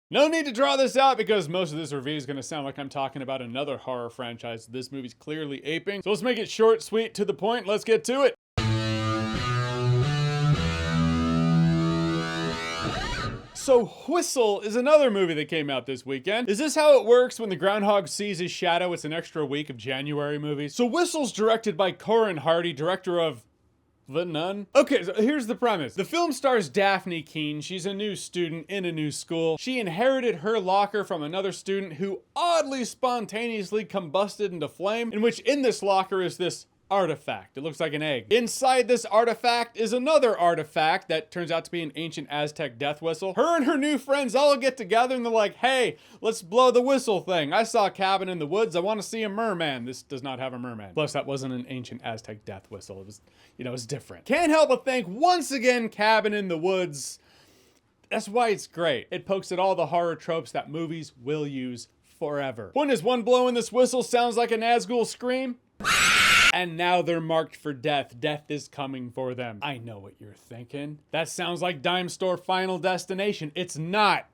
No need to draw this out because most of this review is going to sound like I'm talking about another horror franchise this movie's clearly aping. So let's make it short, sweet, to the point. Let's get to it. So Whistle is another movie that came out this weekend. Is this how it works when the groundhog sees his shadow? It's an extra week of January movies. So Whistle's directed by Corin Hardy, director of The Nun? Okay, so here's the premise. The film stars Daphne Keane. She's a new student in a new school. She inherited her locker from another student who oddly spontaneously combusted into flame, in which in this locker is this artifact. It looks like an egg. Inside this artifact is another artifact that turns out to be an ancient Aztec death whistle. Her and her new friends all get together and they're like, hey, let's blow the whistle thing. I saw a cabin in the woods. I want to see a merman. This does not have a merman. Plus, that wasn't an ancient Aztec death whistle. It was, it was different. Can't help but think, once again, cabin in the woods. That's why it's great. It pokes at all the horror tropes that movies will use forever. Point is, one blow in this whistle sounds like a Nazgul scream. And now they're marked for death. Death is coming for them. I know what you're thinking. That sounds like dime store Final Destination. It's not.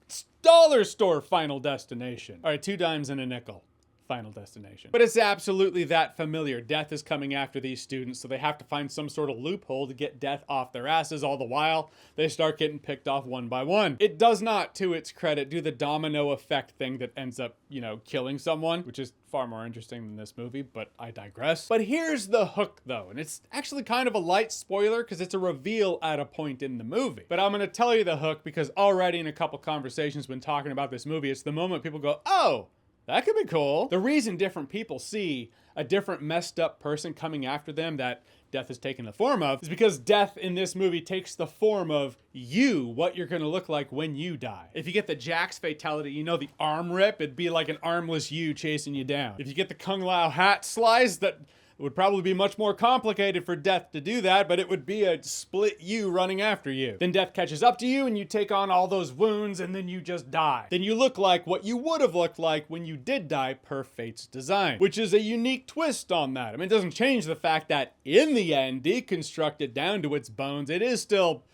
It's dollar store Final Destination. All right, 2 dimes and a nickel. Final Destination. But it's absolutely that familiar. Death is coming after these students, so they have to find some sort of loophole to get death off their asses. All the while, they start getting picked off one by one. It does not, to its credit, do the domino effect thing that ends up, killing someone, which is far more interesting than this movie, but I digress. But here's the hook, though, and it's actually kind of a light spoiler because it's a reveal at a point in the movie. But I'm going to tell you the hook because already in a couple conversations when talking about this movie, it's the moment people go, oh, that could be cool. The reason different people see a different messed up person coming after them that death has taken the form of is because death in this movie takes the form of you, what you're gonna look like when you die. If you get the Jax fatality, the arm rip, it'd be like an armless you chasing you down. If you get the Kung Lao hat slice, that it would probably be much more complicated for death to do that, but it would be a split you running after you. Then death catches up to you and you take on all those wounds and then you just die. Then you look like what you would have looked like when you did die per fate's design, which is a unique twist on that. I mean, it doesn't change the fact that in the end, deconstructed down to its bones, it is still,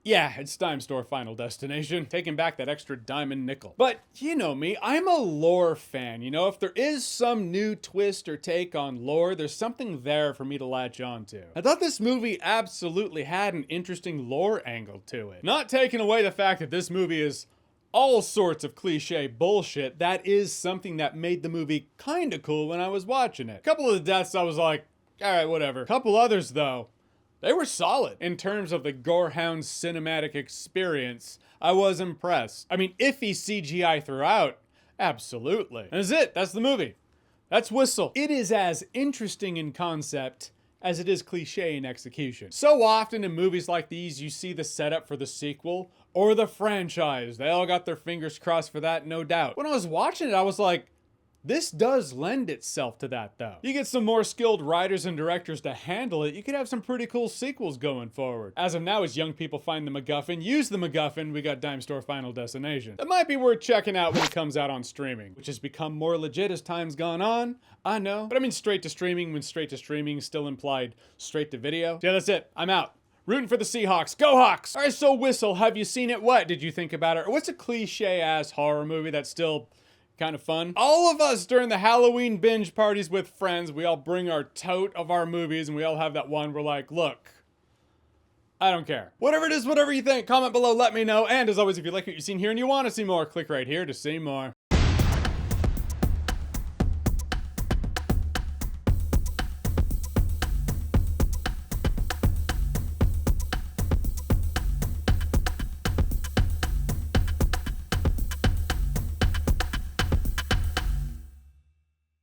yeah, it's dime store Final Destination. Taking back that extra dime and nickel. But you know me, I'm a lore fan. If there is some new twist or take on lore, there's something there for me to latch on to. I thought this movie absolutely had an interesting lore angle to it. Not taking away the fact that this movie is all sorts of cliche bullshit, that is something that made the movie kinda cool when I was watching it. A couple of the deaths I was like, alright, whatever. A couple others though, they were solid. In terms of the Gorehound cinematic experience, I was impressed. I mean, iffy CGI throughout, absolutely. And that's it, that's the movie. That's Whistle. It is as interesting in concept as it is cliche in execution. So often in movies like these, you see the setup for the sequel or the franchise. They all got their fingers crossed for that, no doubt. When I was watching it, I was like, this does lend itself to that, though. You get some more skilled writers and directors to handle it, you could have some pretty cool sequels going forward. As of now, as young people find the MacGuffin, use the MacGuffin, we got Dime Store Final Destination. That might be worth checking out when it comes out on streaming, which has become more legit as time's gone on, I know. But I mean straight to streaming when straight to streaming still implied straight to video. So yeah, that's it. I'm out. Rooting for the Seahawks. Go Hawks! Alright, so Whistle, have you seen it? What did you think about it? Or what's a cliche-ass horror movie that's still kind of fun? All of us during the Halloween binge parties with friends, we all bring our tote of our movies and we all have that one we're like, look, I don't care. Whatever it is, whatever you think, comment below, let me know. And as always, if you like what you've seen here and you want to see more, click right here to see more.